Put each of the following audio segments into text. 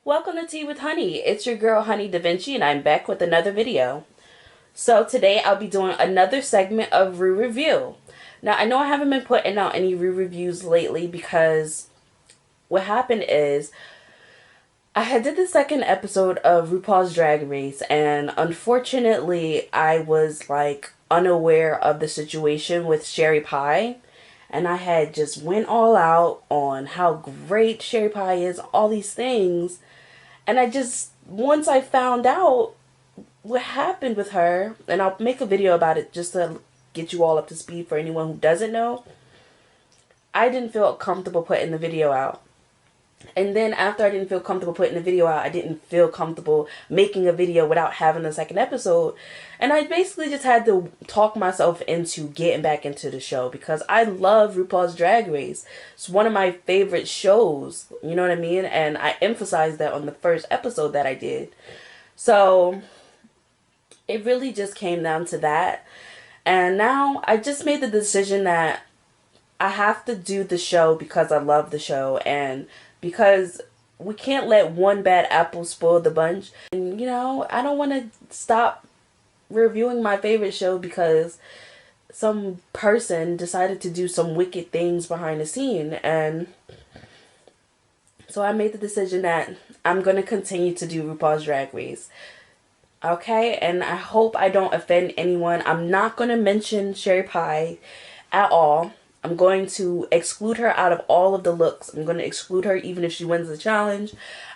Welcome to Tea with Honey. It's your girl HoneyDaVinci and I'm back with another video. So today I'll be doing another segment of review. Now I know I haven't been putting out any reviews lately because what happened is I had did the second episode of Rupaul's Drag Race and unfortunately I was like unaware of the situation with Sherry Pie. And I had just went all out on how great Sherry Pie is, all these things. And I just, once I found out what happened with her, and I'll make a video about it just to get you all up to speed for anyone who doesn't know, I didn't feel comfortable putting the video out. And then after I didn't feel comfortable putting the video out, I didn't feel comfortable making a video without having a second episode. And I basically just had to talk myself into getting back into the show because I love RuPaul's Drag Race. It's one of my favorite shows, you know what I mean? And I emphasized that on the first episode that I did. So it really just came down to that. And now I just made the decision that I have to do the show because I love the show and because we can't let one bad apple spoil the bunch. And, you know, I don't want to stop reviewing my favorite show because some person decided to do some wicked things behind the scene. And so I made the decision that I'm going to continue to do RuPaul's Drag Race. Okay? And I hope I don't offend anyone. I'm not going to mention Sherry Pie at all. I'm going to exclude her out of all of the looks. I'm going to exclude her even if she wins the challenge.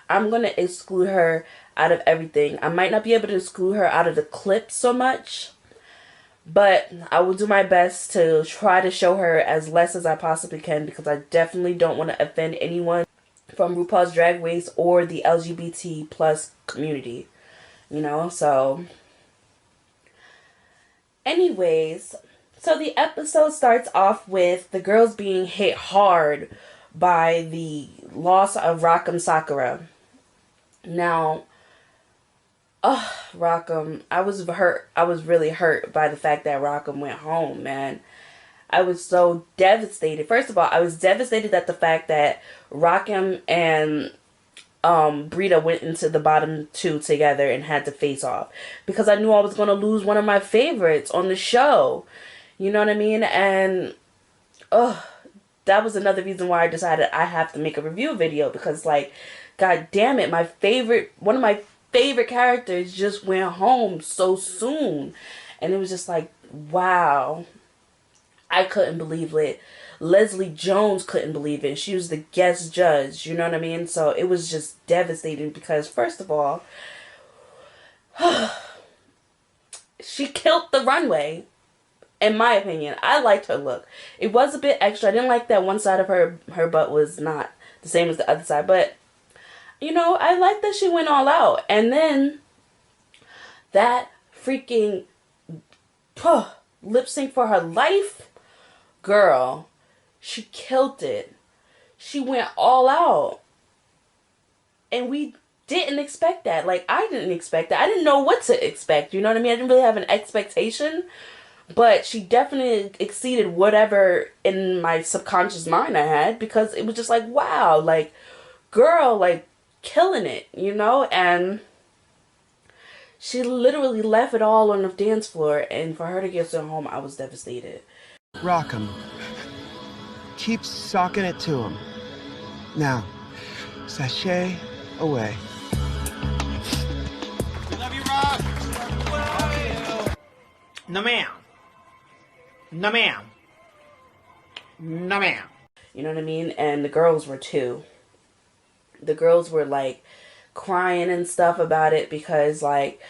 I'm going to exclude her out of everything. I might not be able to exclude her out of the clips so much, but I will do my best to try to show her as less as I possibly can because I definitely don't want to offend anyone from RuPaul's Drag Race or the LGBT plus community. You know, so anyways, so the episode starts off with the girls being hit hard by the loss of Rock'em Sokura. Now, Rock'em, I was hurt. I was really hurt by the fact that Rock'em went home, man. I was so devastated. First of all, I was devastated at the fact that Rock'em and Brita went into the bottom two together and had to face off because I knew I was going to lose one of my favorites on the show. You know what I mean? And that was another reason why I decided I have to make a review video because, like, god damn it, one of my favorite characters just went home so soon. And it was just like, wow. I couldn't believe it. Leslie Jones couldn't believe it. She was the guest judge, you know what I mean? So it was just devastating because, first of all, she killed the runway. In my opinion, I liked her look. It was a bit extra. I didn't like that one side of her butt was not the same as the other side. But, you know, I liked that she went all out. And then that freaking lip sync for her life. Girl, she killed it. She went all out. And we didn't expect that. Like, I didn't expect that. I didn't know what to expect. You know what I mean? I didn't really have an expectation. But she definitely exceeded whatever in my subconscious mind I had because it was just like, wow, like, girl, like, killing it, you know? And she literally left it all on the dance floor, and for her to get sent home, I was devastated. Rock 'em. Keep socking it to him. Now, sashay away. Love you, Rock. No, ma'am. No, ma'am. No, ma'am. You know what I mean? And the girls were too. The girls were like crying and stuff about it because, like,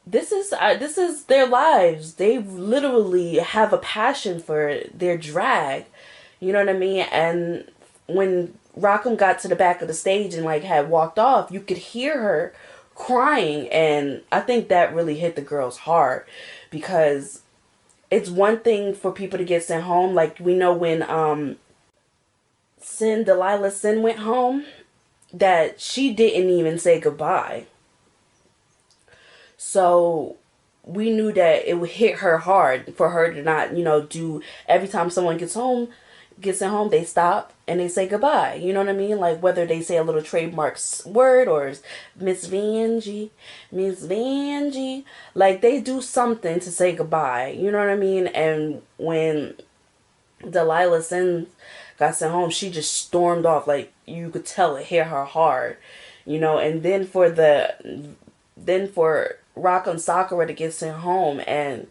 this is their lives. They literally have a passion for their drag. You know what I mean? And when Rock'em got to the back of the stage and like had walked off, you could hear her crying, and I think that really hit the girls hard because it's one thing for people to get sent home. Like, we know when Delilah Sin went home, that she didn't even say goodbye. So we knew that it would hit her hard for her to not, do every time someone gets in home, they stop and they say goodbye. You know what I mean? Like whether they say a little trademark word or Miss Vanjie, like they do something to say goodbye. You know what I mean? And when Delilah got sent home, she just stormed off. Like you could tell it hit her hard, And then for Rock and Sakura to get sent home, and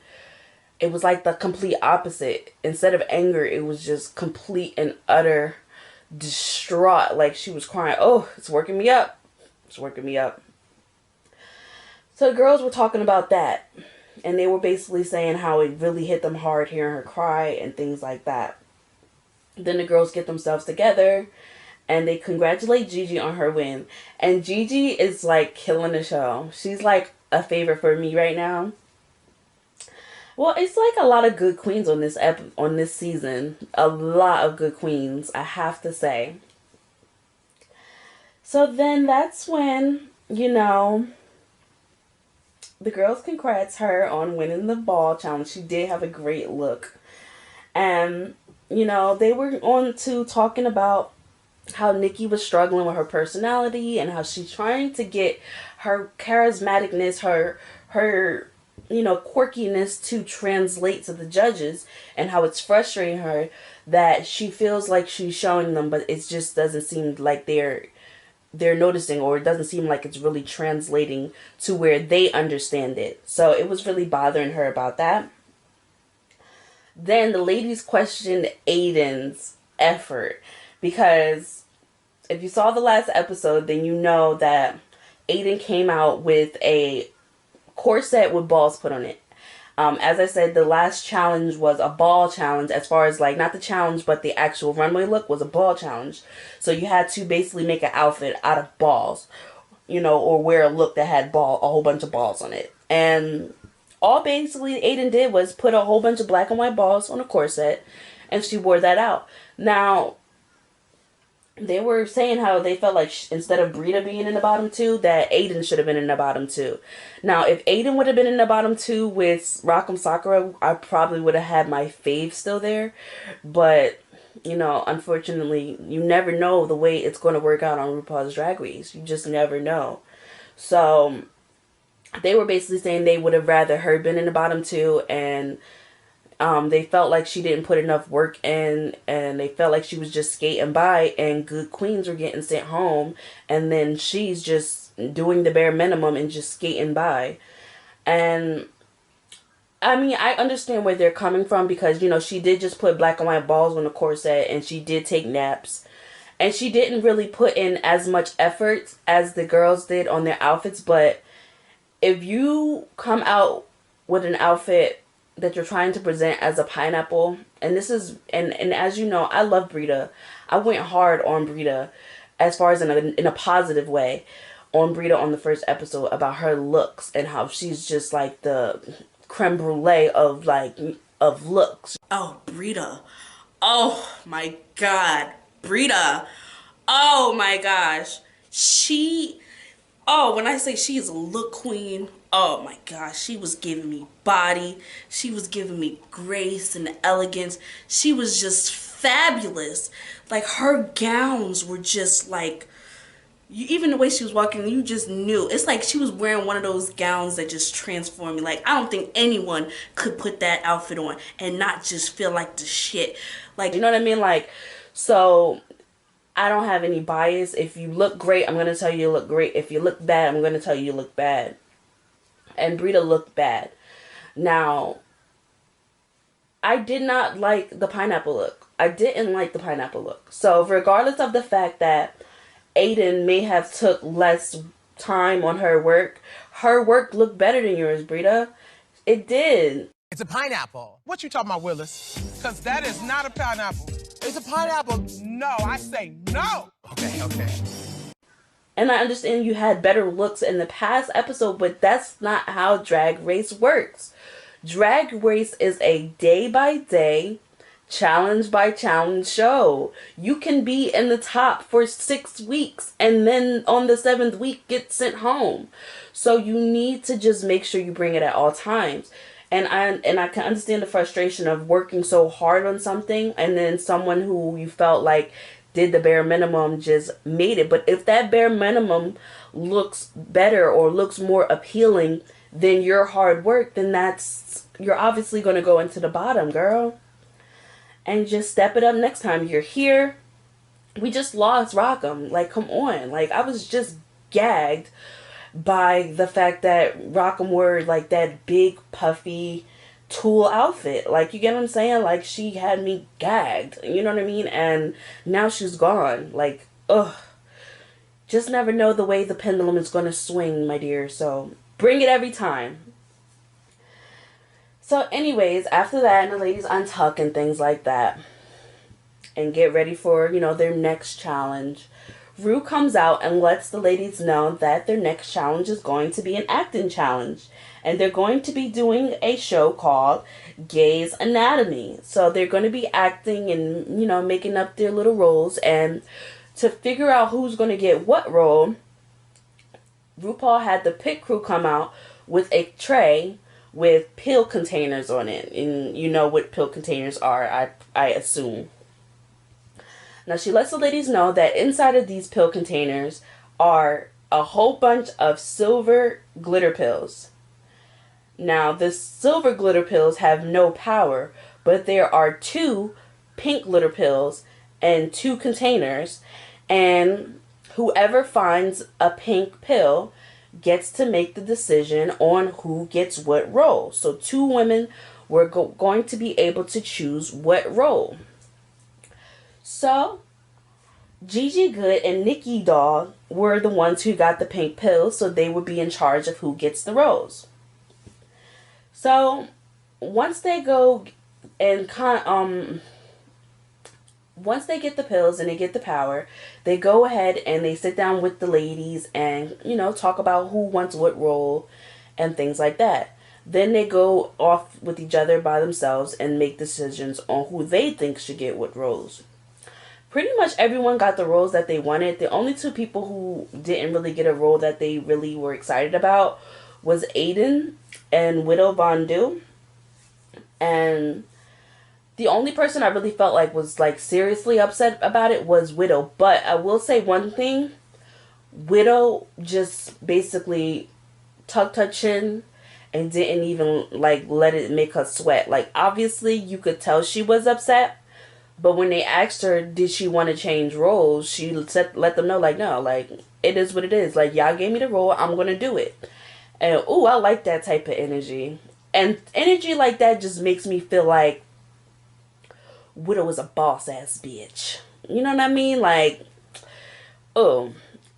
it was like the complete opposite. Instead of anger, it was just complete and utter distraught. Like she was crying, "Oh, it's working me up. It's working me up." So the girls were talking about that. And they were basically saying how it really hit them hard hearing her cry and things like that. Then the girls get themselves together and they congratulate Gigi on her win. And Gigi is like killing the show. She's like a favorite for me right now. Well, it's like a lot of good queens on this season. A lot of good queens, I have to say. So then that's when, the girls congrats her on winning the ball challenge. She did have a great look. And, they were on to talking about how Nicky was struggling with her personality and how she's trying to get her charismaticness, her quirkiness to translate to the judges, and how it's frustrating her that she feels like she's showing them, but it just doesn't seem like they're noticing, or it doesn't seem like it's really translating to where they understand it. So it was really bothering her about that. Then the ladies questioned Aiden's effort, because if you saw the last episode, then you know that Aiden came out with a corset with balls put on it. As I said, the last challenge was a ball challenge, as far as like not the challenge but the actual runway look was a ball challenge. So you had to basically make an outfit out of balls, or wear a look that had a whole bunch of balls on it. And all basically Aiden did was put a whole bunch of black and white balls on a corset, and she wore that out. Now, they were saying how they felt like instead of Brita being in the bottom two, that Aiden should have been in the bottom two. Now, if Aiden would have been in the bottom two with Rock'em Sakura, I probably would have had my fave still there. But, unfortunately, you never know the way it's going to work out on RuPaul's Drag Race. You just never know. So, they were basically saying they would have rather her been in the bottom two, and they felt like she didn't put enough work in, and they felt like she was just skating by, and good queens were getting sent home, and then she's just doing the bare minimum and just skating by. And I mean, I understand where they're coming from, because she did just put black and white balls on the corset, and she did take naps, and she didn't really put in as much effort as the girls did on their outfits. But if you come out with an outfit that you're trying to present as a pineapple, and this is, and as you know, I love Brita. I went hard on Brita, as far as in a positive way, on Brita on the first episode, about her looks and how she's just like the creme brulee of looks. Oh, Brita. Oh my God. Brita. Oh my gosh. When I say she's a look queen, oh my gosh, she was giving me body. She was giving me grace and elegance. She was just fabulous. Like, her gowns were just like, even the way she was walking, you just knew. It's like she was wearing one of those gowns that just transform you. Like, I don't think anyone could put that outfit on and not just feel like the shit. Like, you know what I mean? Like, so I don't have any bias. If you look great, I'm going to tell you you look great. If you look bad, I'm going to tell you you look bad. And Brita looked bad. Now, I did not like the pineapple look. I didn't like the pineapple look. So, regardless of the fact that Aiden may have took less time on her work looked better than yours, Brita. It did. It's a pineapple. What you talking about, Willis? Because that is not a pineapple. It's a pineapple. No, I say no. Okay. And I understand you had better looks in the past episode, but that's not how Drag Race works. Drag Race is a day-by-day, challenge by challenge show. You can be in the top for 6 weeks and then on the 7th week get sent home. So you need to just make sure you bring it at all times. And I can understand the frustration of working so hard on something and then someone who you felt like did the bare minimum just made it. But if that bare minimum looks better or looks more appealing than your hard work, then you're obviously going to go into the bottom, girl. And just step it up next time you're here. We just lost Rockham. Like, come on. Like, I was just gagged by the fact that Rockham wore, like, that big, puffy tulle outfit. Like, you get what I'm saying? Like, she had me gagged. You know what I mean? And now she's gone. Like, ugh. Just never know the way the pendulum is going to swing, my dear. So, bring it every time. So anyways, after that, and the ladies untuck and things like that, and get ready for, their next challenge, Rue comes out and lets the ladies know that their next challenge is going to be an acting challenge. And they're going to be doing a show called Grey's Anatomy. So they're going to be acting and, making up their little roles. And to figure out who's going to get what role, RuPaul had the pit crew come out with a tray with pill containers on it. And you know what pill containers are, I assume. Now she lets the ladies know that inside of these pill containers are a whole bunch of silver glitter pills. Now the silver glitter pills have no power, but there are 2 pink glitter pills and 2 containers, and whoever finds a pink pill gets to make the decision on who gets what role. So 2 women were going to be able to choose what role. So Gigi Good and Nicky Dog were the ones who got the pink pills, so they would be in charge of who gets the roles. So once they go and once they get the pills and they get the power, they go ahead and they sit down with the ladies and, talk about who wants what role and things like that. Then they go off with each other by themselves and make decisions on who they think should get what roles. Pretty much everyone got the roles that they wanted. The only 2 people who didn't really get a role that they really were excited about was Aiden and Widow Vondu. And the only person I really felt like was seriously upset about it was Widow. But I will say one thing. Widow just basically tucked her chin and didn't even let it make her sweat. Obviously you could tell she was upset. But when they asked her, did she want to change roles, she let them know, no, it is what it is. Y'all gave me the role, I'm going to do it. And, ooh, I like that type of energy. And energy like that just makes me feel like Widow is a boss-ass bitch. You know what I mean?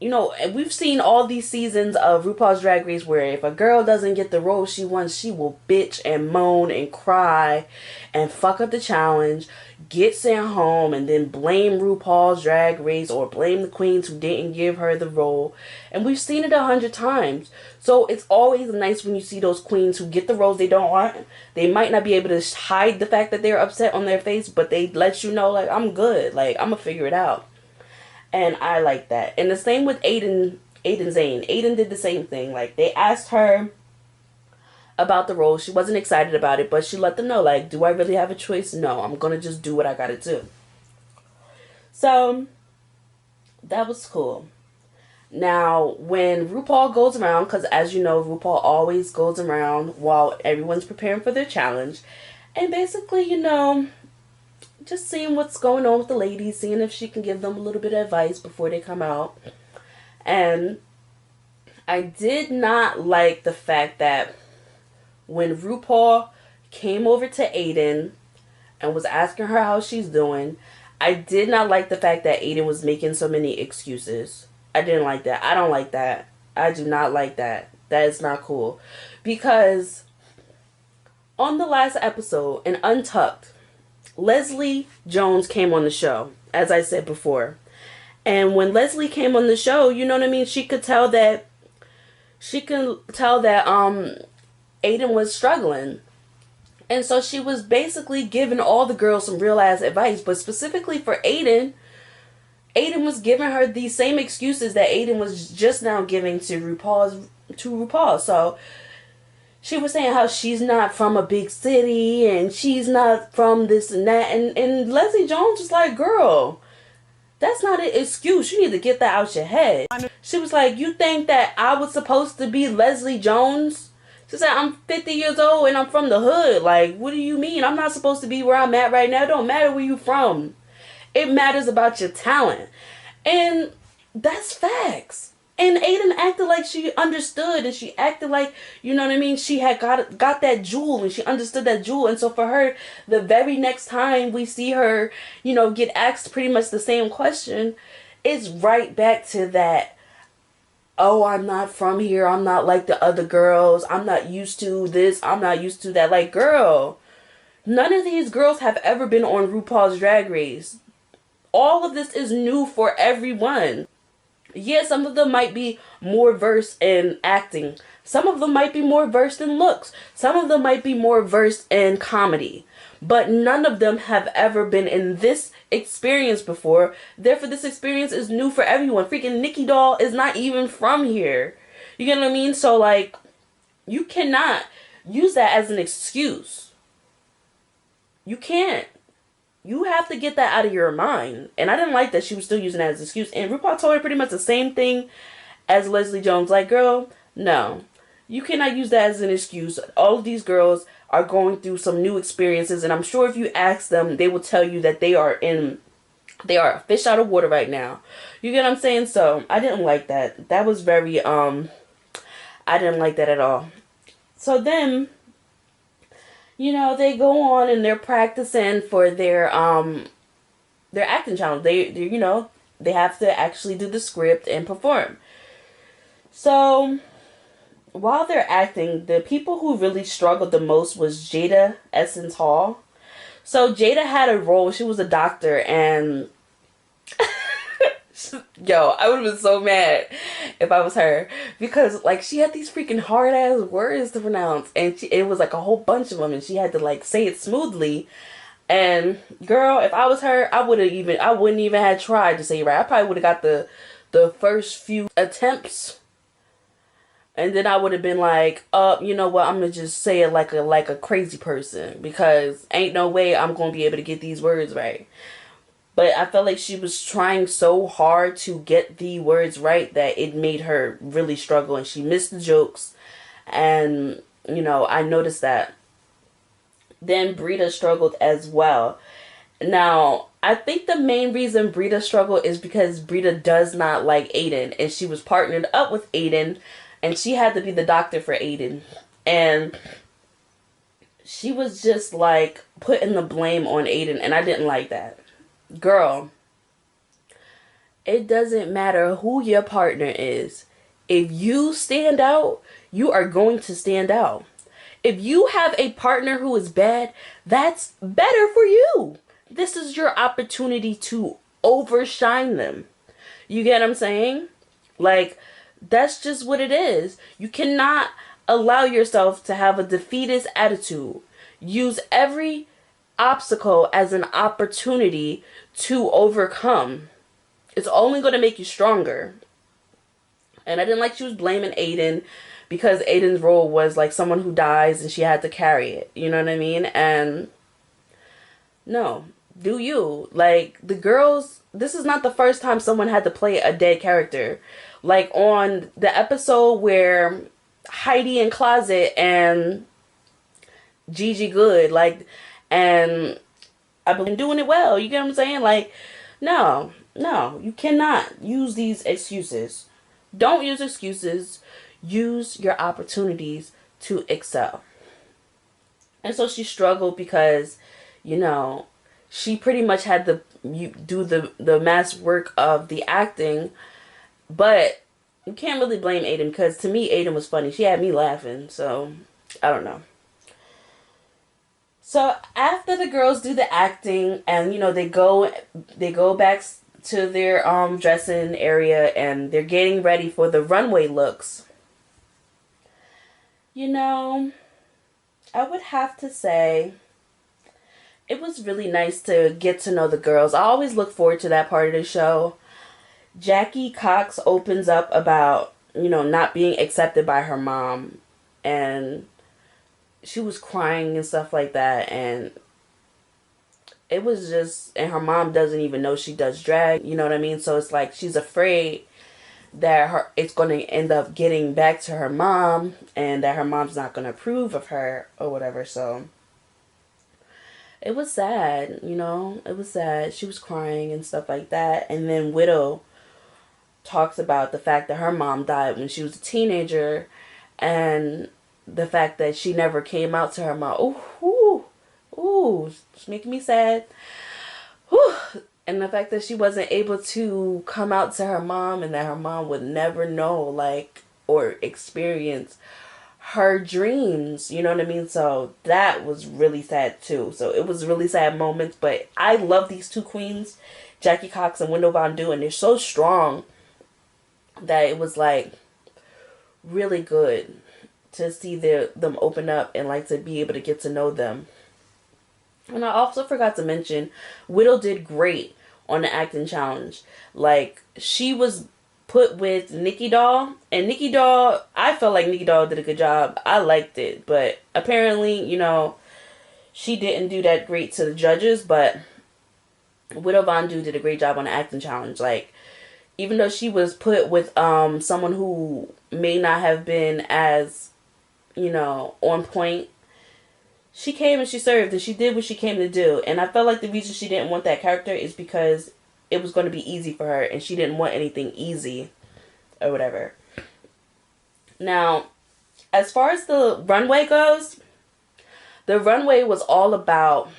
And we've seen all these seasons of RuPaul's Drag Race where if a girl doesn't get the role she wants, she will bitch and moan and cry and fuck up the challenge, get sent home, and then blame RuPaul's Drag Race or blame the queens who didn't give her the role. And we've seen it 100 times. So it's always nice when you see those queens who get the roles they don't want. They might not be able to hide the fact that they're upset on their face, but they let you know, I'm good. I'm going to figure it out. And I like that. And the same with Aiden Zane. Aiden did the same thing. They asked her about the role. She wasn't excited about it, but she let them know, do I really have a choice? No, I'm going to just do what I got to do. So, that was cool. Now, when RuPaul goes around, because as you know, RuPaul always goes around while everyone's preparing for their challenge. And basically, just seeing what's going on with the ladies, seeing if she can give them a little bit of advice before they come out. And I did not like the fact that when RuPaul came over to Aiden and was asking her how she's doing, I did not like the fact that Aiden was making so many excuses. I didn't like that. I don't like that. I do not like that. That is not cool. Because on the last episode, in Untucked, Leslie Jones came on the show, as I said before. And when Leslie came on the show, you know what I mean? She could tell that Aiden was struggling. And so she was basically giving all the girls some real ass advice, but specifically for Aiden, Aiden was giving her these same excuses that Aiden was just now giving to RuPaul. So she was saying how she's not from a big city and she's not from this and that, and Leslie Jones was like, girl, that's not an excuse. You need to get that out your head. She was like, you think that I was supposed to be Leslie Jones? She said, I'm 50 years old and I'm from the hood. Like, what do you mean? I'm not supposed to be where I'm at right now. It don't matter where you from. It matters about your talent. And that's facts. And Aiden acted like she understood, and she acted like, you know what I mean, she had got that jewel, and she understood that jewel. And so for her, the very next time we see her, you know, get asked pretty much the same question, it's right back to that, oh, I'm not from here, I'm not like the other girls, I'm not used to this, I'm not used to that. Like, girl, none of these girls have ever been on RuPaul's Drag Race. All of this is new for everyone. Yeah, some of them might be more versed in acting. Some of them might be more versed in looks. Some of them might be more versed in comedy. But none of them have ever been in this experience before. Therefore, this experience is new for everyone. Freaking Nicky Doll is not even from here. You get what I mean? So, like, you cannot use that as an excuse. You can't. You have to get that out of your mind. And I didn't like that she was still using that as an excuse. And RuPaul told her pretty much the same thing as Leslie Jones. Like, girl, no. You cannot use that as an excuse. All of these girls are going through some new experiences. And I'm sure if you ask them, they will tell you that they are a fish out of water right now. You get what I'm saying? So, I didn't like that. That was very, I didn't like that at all. So then, you know, they go on and they're practicing for their acting challenge. They you know, they have to actually do the script and perform. So while they're acting, the people who really struggled the most was Jada Essence Hall. So Jada had a role. She was a doctor, and yo, I would have been so mad if I was her, because like she had these freaking hard ass words to pronounce, and it was like a whole bunch of them, and she had to like say it smoothly. And girl, if I was her, I wouldn't even have tried to say it right. I probably would have got the first few attempts, and then I would have been like, you know what, I'm gonna just say it like a crazy person, because ain't no way I'm gonna be able to get these words right. But I felt like she was trying so hard to get the words right that it made her really struggle, and she missed the jokes. And, you know, I noticed that. Then Brita struggled as well. Now, I think the main reason Brita struggled is because Brita does not like Aiden, and she was partnered up with Aiden, and she had to be the doctor for Aiden. And she was just like putting the blame on Aiden, and I didn't like that. Girl, it doesn't matter who your partner is. If you stand out, you are going to stand out. If you have a partner who is bad, that's better for you. This is your opportunity to overshine them. You get what I'm saying? Like, that's just what it is. You cannot allow yourself to have a defeatist attitude. Use every obstacle as an opportunity to overcome. It's only going to make you stronger. And I didn't like she was blaming Aiden, because Aiden's role was like someone who dies and she had to carry it. You know what I mean? And no, do you. Like, the girls, this is not the first time someone had to play a dead character. Like on the episode where Heidi in Closet and Gigi Good, like, and I've been doing it well. You get what I'm saying? Like, no, you cannot use these excuses. Don't use excuses. Use your opportunities to excel. And so she struggled because, you know, she pretty much had to do the mass work of the acting. But you can't really blame Aiden, because to me, Aiden was funny. She had me laughing. So, I don't know. So after the girls do the acting, and you know, they go back to their dressing area, and they're getting ready for the runway looks. You know, I would have to say it was really nice to get to know the girls. I always look forward to that part of the show. Jackie Cox opens up about, not being accepted by her mom. And she was crying and stuff like that. And it was just, and her mom doesn't even know she does drag. You know what I mean? So it's like she's afraid that it's going to end up getting back to her mom. And that her mom's not going to approve of her or whatever. So it was sad, it was sad. She was crying and stuff like that. And then Widow talks about the fact that her mom died when she was a teenager, and the fact that she never came out to her mom. Ooh, it's making me sad. Ooh. And the fact that she wasn't able to come out to her mom, and that her mom would never know, or experience her dreams, you know what I mean? So that was really sad too. So it was really sad moments, but I love these two queens, Jackie Cox and Window Von Du, and they're so strong that it was really good to see them open up and to be able to get to know them. And I also forgot to mention, Widow did great on the acting challenge. She was put with Nicky Doll, and Nicky Doll, I felt like Nicky Doll did a good job. I liked it, but apparently, she didn't do that great to the judges. But Widow Von Du did a great job on the acting challenge. Even though she was put with someone who may not have been as, on point, she came and she served, and she did what she came to do. And I felt like the reason she didn't want that character is because it was going to be easy for her, and she didn't want anything easy or whatever. Now, as far as the runway goes, the runway was all about,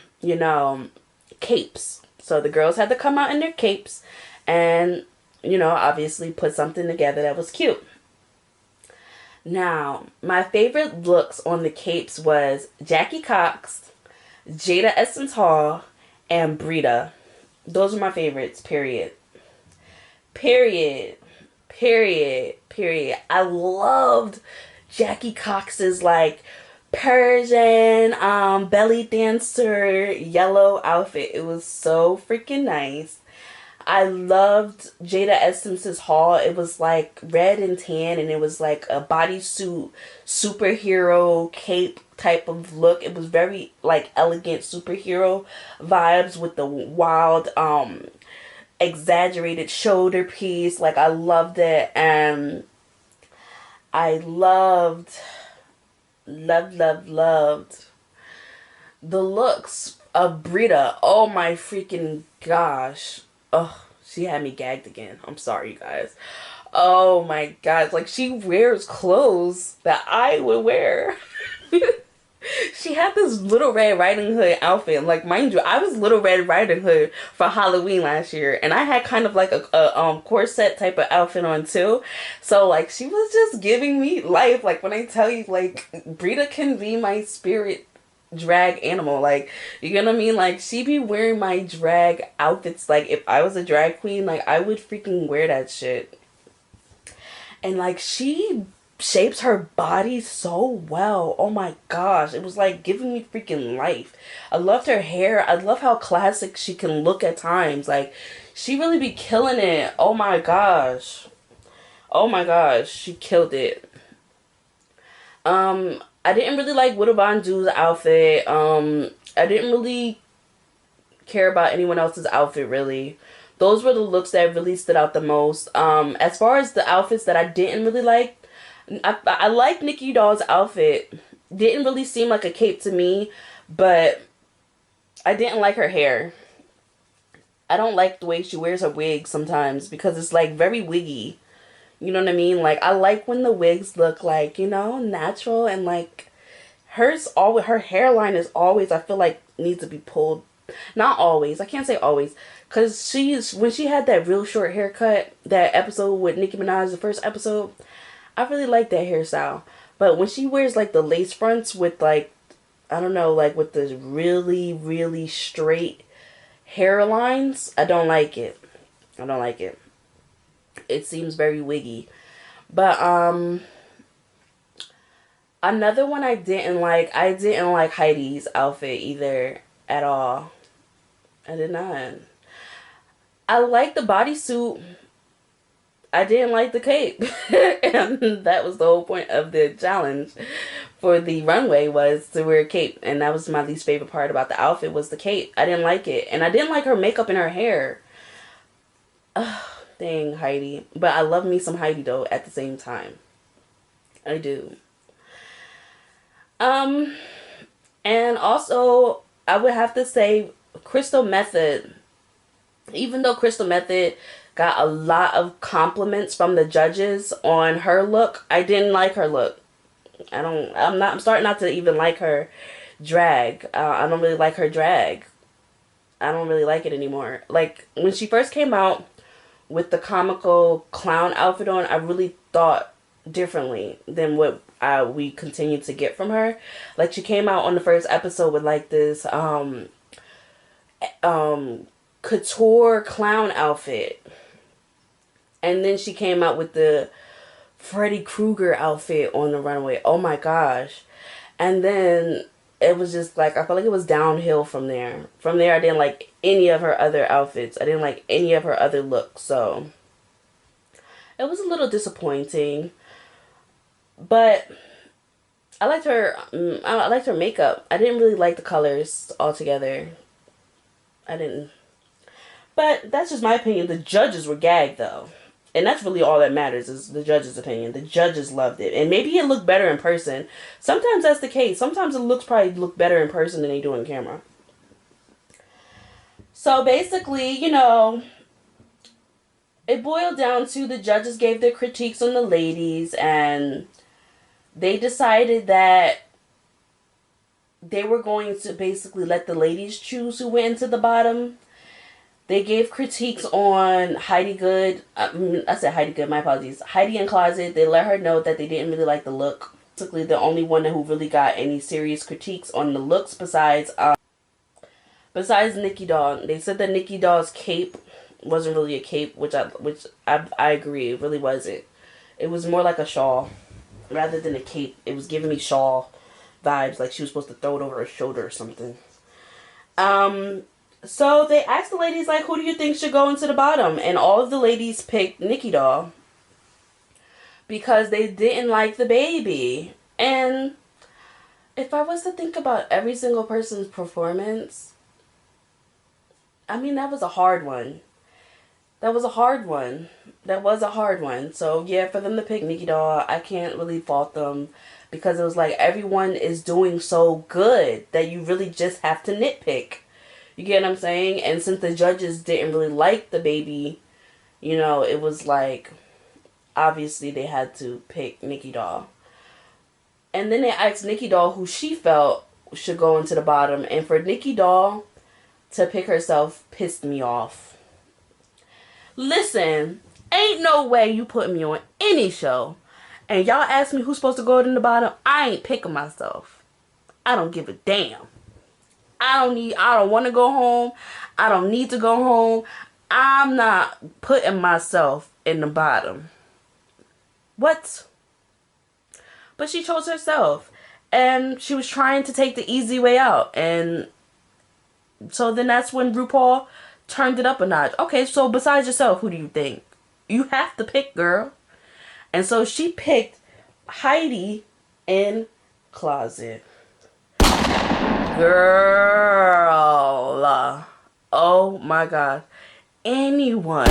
capes. So the girls had to come out in their capes and, obviously put something together that was cute. Now, my favorite looks on the capes was Jackie Cox, Jada Essence Hall, and Brita. Those are my favorites, period. Period. I loved Jackie Cox's Persian belly dancer yellow outfit. It was so freaking nice. I loved Jada Essence's haul. It was red and tan, and it was a bodysuit superhero cape type of look. It was very elegant superhero vibes with the wild exaggerated shoulder piece. I loved it, and I loved the looks of Brita. Oh my freaking gosh. Oh, she had me gagged again. I'm sorry, you guys. Oh my god. She wears clothes that I would wear. She had this Little Red Riding Hood outfit. Mind you, I was Little Red Riding Hood for Halloween last year, and I had kind of a corset type of outfit on too. So she was just giving me life. When I tell you, Brita can be my spirit drag animal. You know what I mean? She be wearing my drag outfits. If I was a drag queen, I would freaking wear that shit. And she shapes her body so well. Oh my gosh, it was giving me freaking life. I loved her hair. I love how classic she can look at times. She really be killing it. Oh my gosh, she killed it. I didn't really like Widow Von Du's outfit. I didn't really care about anyone else's outfit, really. Those were the looks that really stood out the most. As far as the outfits that I didn't really like, I liked Nicky Doll's outfit. Didn't really seem like a cape to me, but I didn't like her hair. I don't like the way she wears her wig sometimes because it's very wiggy. You know what I mean? I like when the wigs look natural, and her hairline is always, I feel needs to be pulled. Not always. I can't say always. Because when she had that real short haircut, that episode with Nicki Minaj, the first episode, I really like that hairstyle. But when she wears the lace fronts with I don't know, with the really, really straight hairlines, I don't like it. It seems very wiggy. But Another one I didn't like Heidi's outfit either at all. I did not. I liked the bodysuit. I didn't like the cape. And that was the whole point of the challenge for the runway, was to wear a cape. And that was my least favorite part about the outfit, was the cape. I didn't like it. And I didn't like her makeup and her hair. Ugh, dang, Heidi. But I love me some Heidi though at the same time. I do. And also I would have to say Crystal Method. Even though Crystal Method got a lot of compliments from the judges on her look, I didn't like her look. I'm starting not to even like her drag. I don't really like her drag. I don't really like it anymore. Like, when she first came out with the comical clown outfit on, I really thought differently than what we continued to get from her. Like, she came out on the first episode with like this couture clown outfit, and then she came out with the Freddy Krueger outfit on the runway. Oh my gosh. And then it was just like, I felt like it was downhill from there. From there, I didn't like any of her other outfits. I didn't like any of her other looks. So it was a little disappointing. But I liked her. I liked her makeup. I didn't really like the colors altogether. I didn't. But that's just my opinion. The judges were gagged though. And that's really all that matters, is the judges' opinion. The judges loved it. And maybe it looked better in person. Sometimes that's the case. Sometimes the looks probably look better in person than they do on camera. So basically, you know, it boiled down to the judges gave their critiques on the ladies, and they decided that they were going to basically let the ladies choose who went into the bottom. They gave critiques on Heidi Good. I said Heidi Good, my apologies. Heidi in Closet. They let her know that they didn't really like the look. Basically, the only one who really got any serious critiques on the looks besides Nicky Doll. They said that Nicky Doll's cape wasn't really a cape, which I agree. It really wasn't. It was more like a shawl rather than a cape. It was giving me shawl vibes, like she was supposed to throw it over her shoulder or something. So they asked the ladies, like, who do you think should go into the bottom? And all of the ladies picked Nicky Doll because they didn't like the baby. And if I was to think about every single person's performance, I mean, that was a hard one. That was a hard one. So yeah, for them to pick Nicky Doll, I can't really fault them, because it was like everyone is doing so good that you really just have to nitpick. You get what I'm saying? And since the judges didn't really like the baby, you know, it was like, obviously they had to pick Nicky Doll. And then they asked Nicky Doll who she felt should go into the bottom. And for Nicky Doll to pick herself pissed me off. Listen, ain't no way you put me on any show and y'all ask me who's supposed to go in the bottom. I ain't picking myself. I don't give a damn. I don't want to go home. I don't need to go home. I'm not putting myself in the bottom. What? But she chose herself. And she was trying to take the easy way out. And so then that's when RuPaul turned it up a notch. Okay, so besides yourself, who do you think? You have to pick, girl. And so she picked Heidi in Closet. Girl, oh my god, anyone,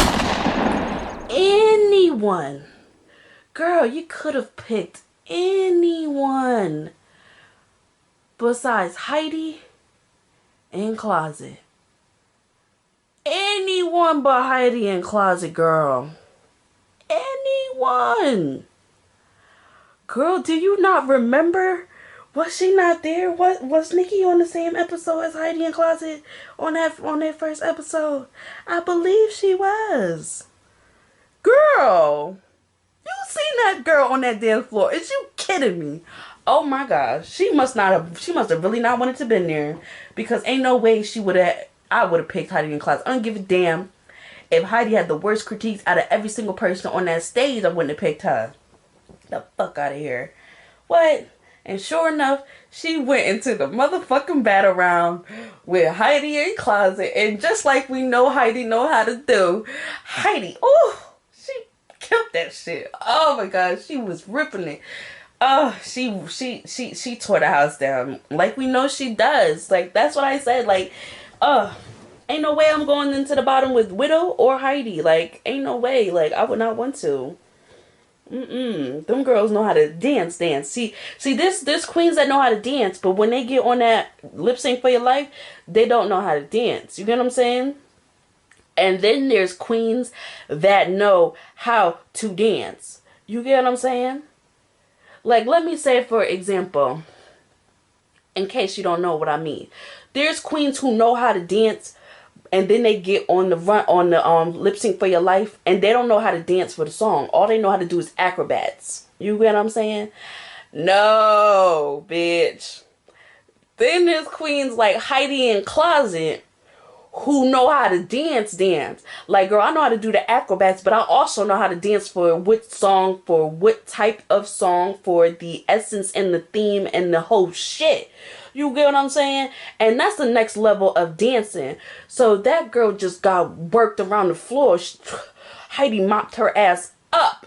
girl, you could have picked anyone besides Heidi in Closet. Anyone but Heidi in Closet, girl. Anyone. Girl, do you not remember? Was she not there? Was Nicky on the same episode as Heidi in Closet on that first episode? I believe she was. Girl, you seen that girl on that dance floor? Is you kidding me? Oh my gosh, she must have really not wanted to been there, because ain't no way I would have picked Heidi in Closet. I don't give a damn if Heidi had the worst critiques out of every single person on that stage. I wouldn't have picked her. The fuck out of here. What? And sure enough, she went into the motherfucking battle round with Heidi in closet. And just like we know Heidi know how to do, Heidi, oh, she killed that shit. Oh my god, she was ripping it. Oh, she tore the house down like we know she does. Like, that's what I said. Like, ain't no way I'm going into the bottom with Widow or Heidi. Like, ain't no way. Like, I would not want to. Them girls know how to dance. See, there's queens that know how to dance, but when they get on that lip sync for your life, they don't know how to dance. You get what I'm saying? And then there's queens that know how to dance. You get what I'm saying? Like, let me say, for example, in case you don't know what I mean, there's queens who know how to dance, and then they get on the lip sync for your life, and they don't know how to dance for the song. All they know how to do is acrobats. You get what I'm saying? No, bitch. Then there's queens like Heidi in Closet who know how to dance. Like, girl, I know how to do the acrobats, but I also know how to dance for what song, for what type of song, for the essence and the theme and the whole shit. You get what I'm saying? And that's the next level of dancing. So that girl just got worked around the floor. Heidi mopped her ass up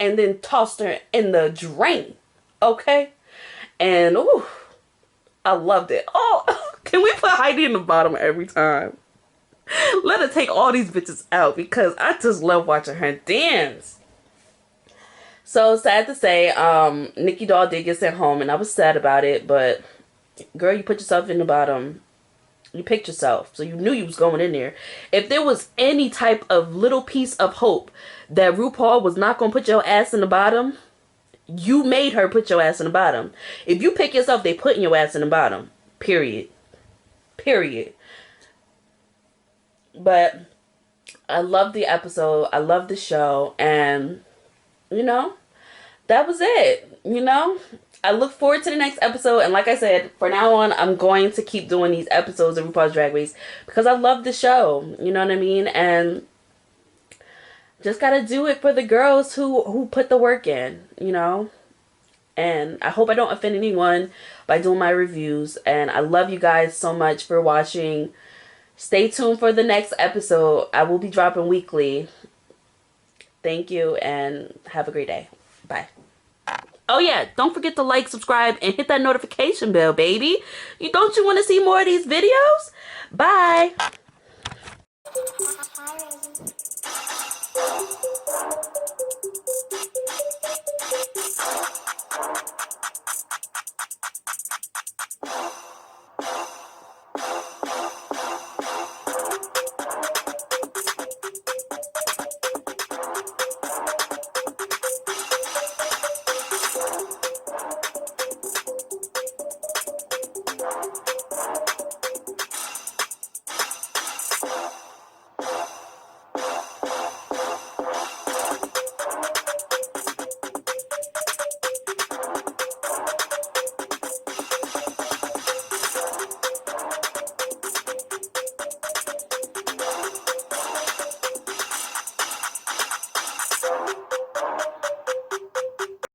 and then tossed her in the drain. Okay? And, ooh, I loved it. Oh, can we put Heidi in the bottom every time? Let her take all these bitches out because I just love watching her dance. So, sad to say, Nicky Doll did get sent home and I was sad about it, but girl, you put yourself in the bottom. You picked yourself, so you knew you was going in there. If there was any type of little piece of hope that RuPaul was not going to put your ass in the bottom, you made her put your ass in the bottom. If you pick yourself, they putting your ass in the bottom. Period. But I love the episode. I love the show. And, you know, that was it. You know, I look forward to the next episode. And like I said, from now on, I'm going to keep doing these episodes of RuPaul's Drag Race because I love the show. You know what I mean? And just got to do it for the girls who put the work in, you know? And I hope I don't offend anyone by doing my reviews. And I love you guys so much for watching. Stay tuned for the next episode. I will be dropping weekly. Thank you and have a great day. Bye. Oh yeah, don't forget to like, subscribe, and hit that notification bell, baby. Don't you want to see more of these videos? Bye.